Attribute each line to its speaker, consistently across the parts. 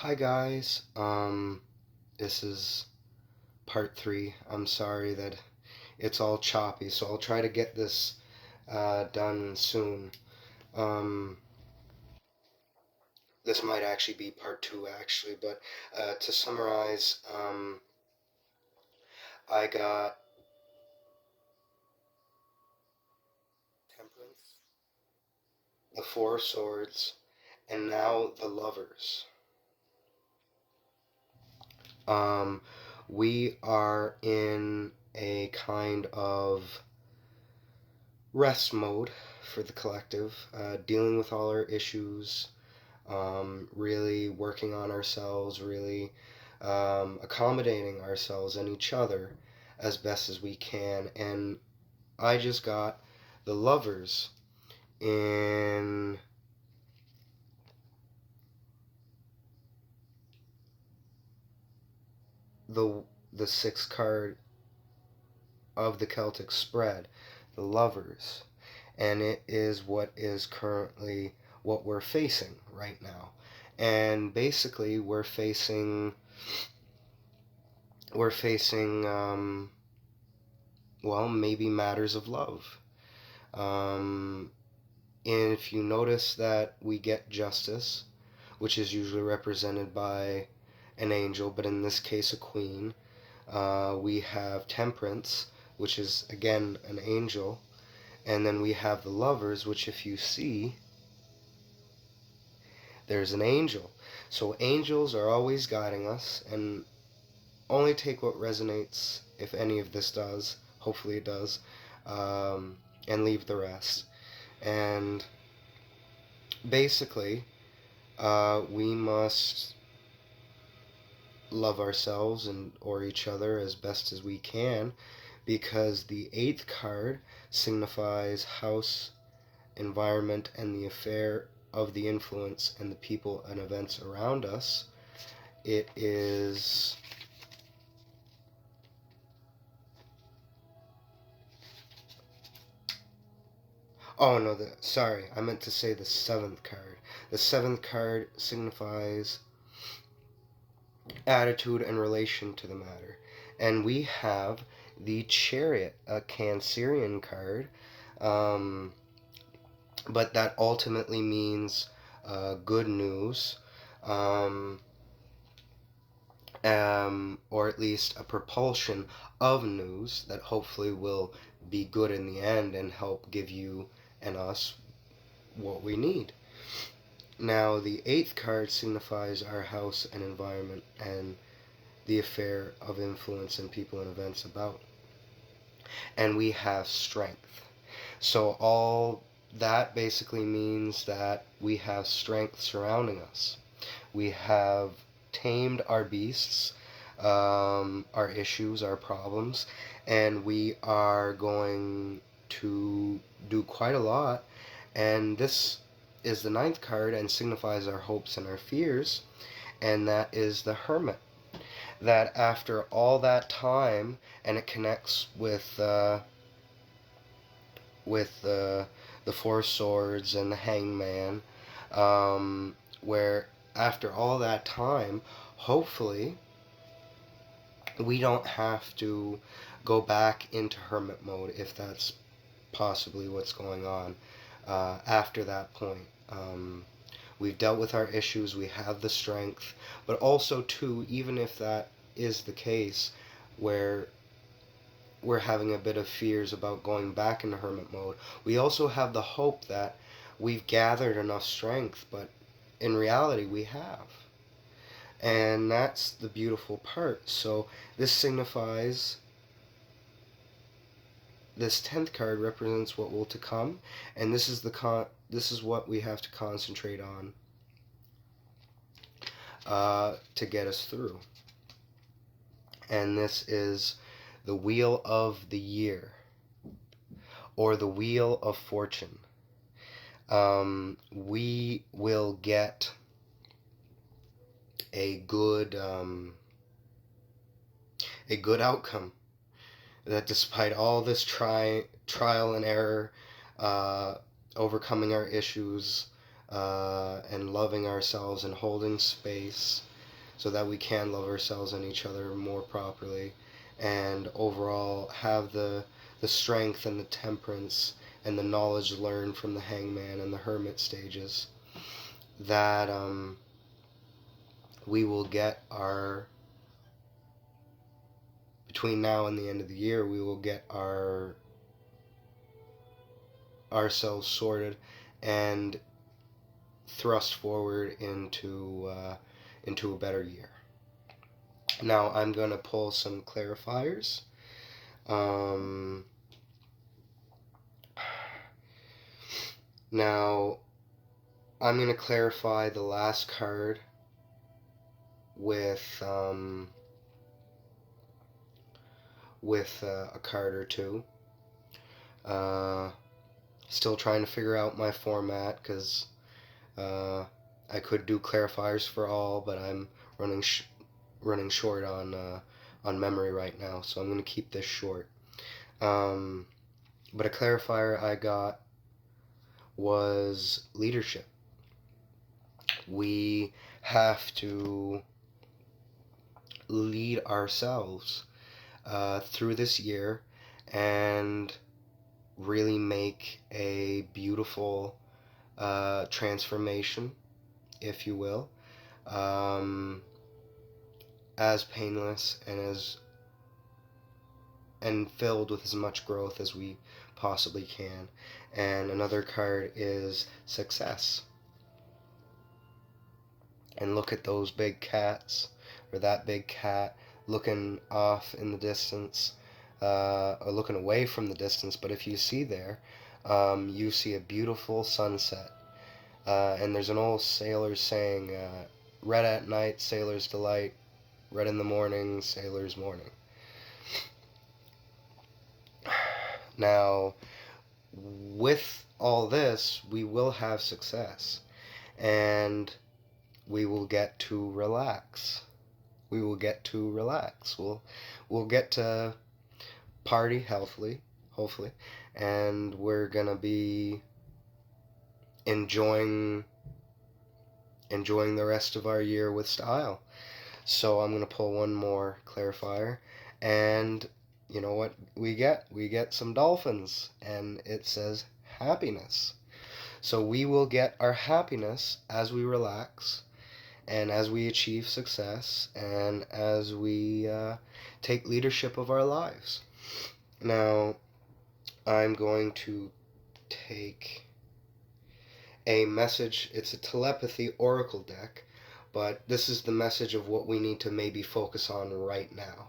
Speaker 1: Hi guys, this is part 3. I'm sorry that it's all choppy, so I'll try to get this done soon. Um, this might actually be part 2 actually, but to summarize, I got Temperance, the Four Swords, and now the Lovers. Um, we are in a kind of rest mode for the collective, dealing with all our issues, really working on ourselves, really accommodating ourselves and each other as best as we can. And I just got the Lovers in the the sixth card of the Celtic spread, the Lovers, and it is what is currently what we're facing right now. And basically, we're facing well, maybe matters of love. Um, and if you notice that we get justice, which is usually represented by an angel, but in this case a queen. We have temperance, which is again an angel, and then we have the lovers, which if you see, there's an angel. So angels are always guiding us, and only take what resonates, if any of this does. Hopefully it does, and leave the rest. And basically, we must love ourselves and or each other as best as we can, because the eighth card signifies house, environment, and the affair of the influence and the people and events around us. It is oh no, sorry, I meant to say the seventh card. The seventh card signifies attitude and relation to the matter. And we have the Chariot, a Cancerian card, um, but that ultimately means good news, um, or at least a propulsion of news that hopefully will be good in the end and help give you and us what we need. Now, the eighth card signifies our house and environment and the affair of influence and people and events about. And we have strength. So all that basically means that we have strength surrounding us. We have tamed our beasts, our issues, our problems, and we are going to do quite a lot. And this is the ninth card and signifies our hopes and our fears, and that is the Hermit. That after all that time, and it connects with the Four Swords and the Hangman, where after all that time, hopefully, we don't have to go back into hermit mode if that's possibly what's going on after that point. We've dealt with our issues, we have the strength, but also, too, even if that is the case, where we're having a bit of fears about going back into hermit mode, we also have the hope that we've gathered enough strength, but in reality we have. And that's the beautiful part. So this signifies, this 10th card represents what will to come, and this is this is what we have to concentrate on to get us through. And this is the Wheel of the Year, or the Wheel of Fortune. We will get a good outcome. That despite all this trial and error, overcoming our issues, and loving ourselves and holding space, so that we can love ourselves and each other more properly, and overall have the strength and the temperance and the knowledge learned from the hangman and the hermit stages, that we will get our, between now and the end of the year, we will get ourselves sorted and thrust forward into a better year. Now I'm going to pull some clarifiers. Now I'm going to clarify the last card with a card or two. Still trying to figure out my format, because I could do clarifiers for all, but I'm running short on memory right now, so I'm going to keep this short. But a clarifier I got was leadership. We have to lead ourselves through this year and really make a beautiful transformation, if you will, as painless and filled with as much growth as we possibly can. And another card is success. And look at those big cats, or that big cat looking off in the distance, or looking away from the distance. But if you see there, you see a beautiful sunset. And there's an old sailor's saying, red at night, sailor's delight, red in the morning, sailor's mourning. Now, with all this, we will have success, and we will get to relax. We'll get to party healthily, hopefully, and we're gonna be enjoying the rest of our year with style. So I'm gonna pull one more clarifier, and you know what we get? We get some dolphins, and it says happiness. So we will get our happiness as we relax, and as we achieve success, and as we take leadership of our lives. Now, I'm going to take a message. It's a telepathy oracle deck, but this is the message of what we need to maybe focus on right now,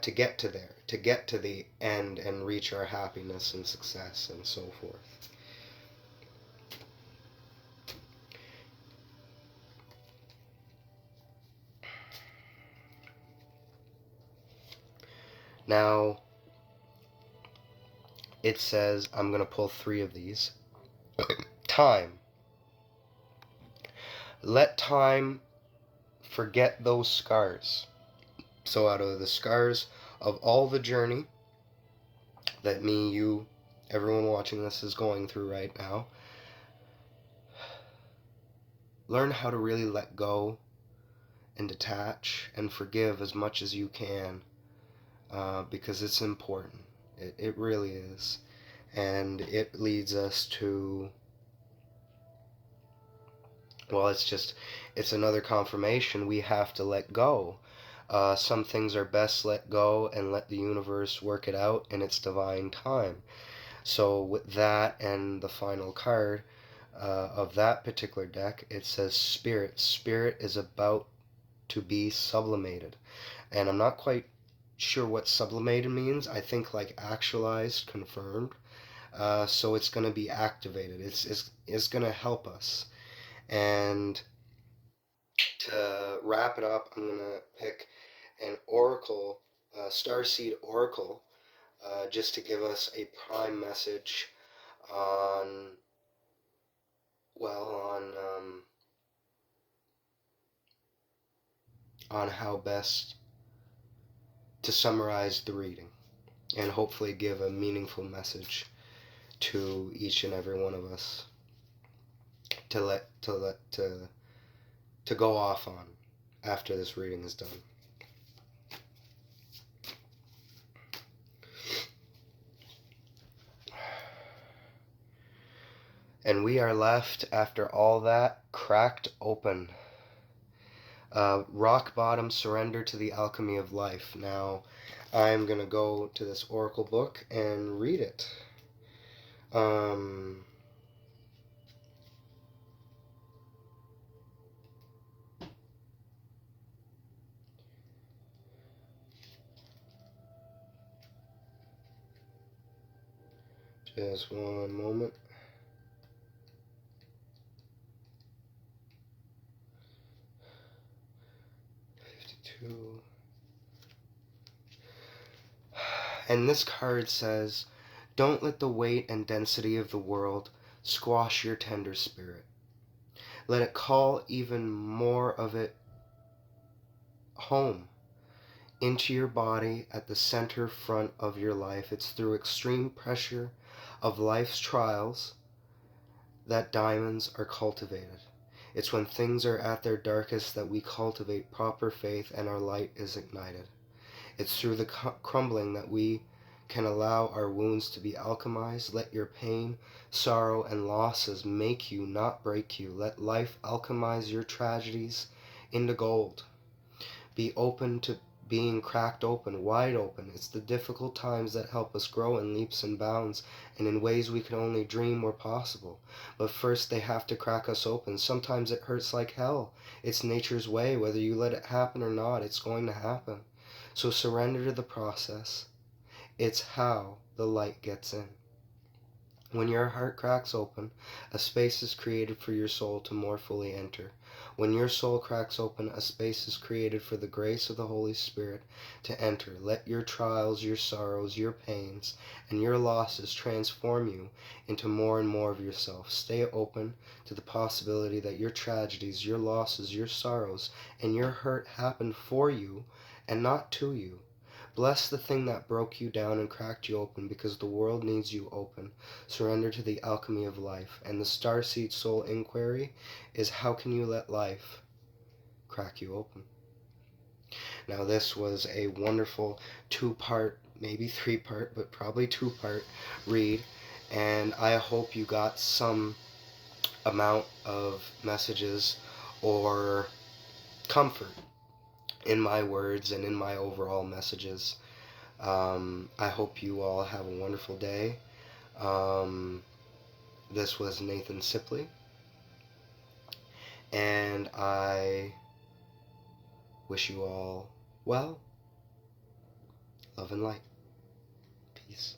Speaker 1: to get to the end and reach our happiness and success and so forth. Now, it says, I'm going to pull 3 of these. Time. Let time forget those scars. So out of the scars of all the journey that me, you, everyone watching this is going through right now, learn how to really let go and detach and forgive as much as you can, because it's important. It really is. And it leads us to, well, it's another confirmation. We have to let go. Some things are best let go and let the universe work it out in its divine time. So with that and the final card of that particular deck, it says spirit. Spirit is about to be sublimated. And I'm not quite sure what sublimated means. I think like actualized, confirmed. So it's going to be activated. It's going to help us. And to wrap it up, I'm going to pick an oracle, starseed oracle, just to give us a prime message on, well, on how best to summarize the reading, and hopefully give a meaningful message to each and every one of us to go off on. after this reading is done. And we are left, after all that, cracked open. Rock bottom, surrender to the alchemy of life. Now, I'm going to go to this oracle book and read it. Just one moment. And this card says, don't let the weight and density of the world squash your tender spirit. Let it call even more of it home into your body at the center front of your life. It's through extreme pressure of life's trials that diamonds are cultivated. It's when things are at their darkest that we cultivate proper faith and our light is ignited. It's through the crumbling that we can allow our wounds to be alchemized. Let your pain, sorrow, and losses make you, not break you. Let life alchemize your tragedies into gold. Be open to being cracked open, wide open. It's the difficult times that help us grow in leaps and bounds and in ways we could only dream were possible. But first they have to crack us open. Sometimes it hurts like hell. It's nature's way. Whether you let it happen or not, it's going to happen. So surrender to the process. It's how the light gets in. When your heart cracks open, a space is created for your soul to more fully enter. When your soul cracks open, a space is created for the grace of the Holy Spirit to enter. Let your trials, your sorrows, your pains, and your losses transform you into more and more of yourself. Stay open to the possibility that your tragedies, your losses, your sorrows, and your hurt happen for you and not to you. Bless the thing that broke you down and cracked you open, because the world needs you open. Surrender to the alchemy of life. And the starseed soul inquiry is, how can you let life crack you open? Now, this was a wonderful two-part, maybe three-part, but probably two-part read. And I hope you got some amount of messages or comfort in my words and in my overall messages. I hope you all have a wonderful day. This was Nathan Sipley, and I wish you all well, love and light. Peace.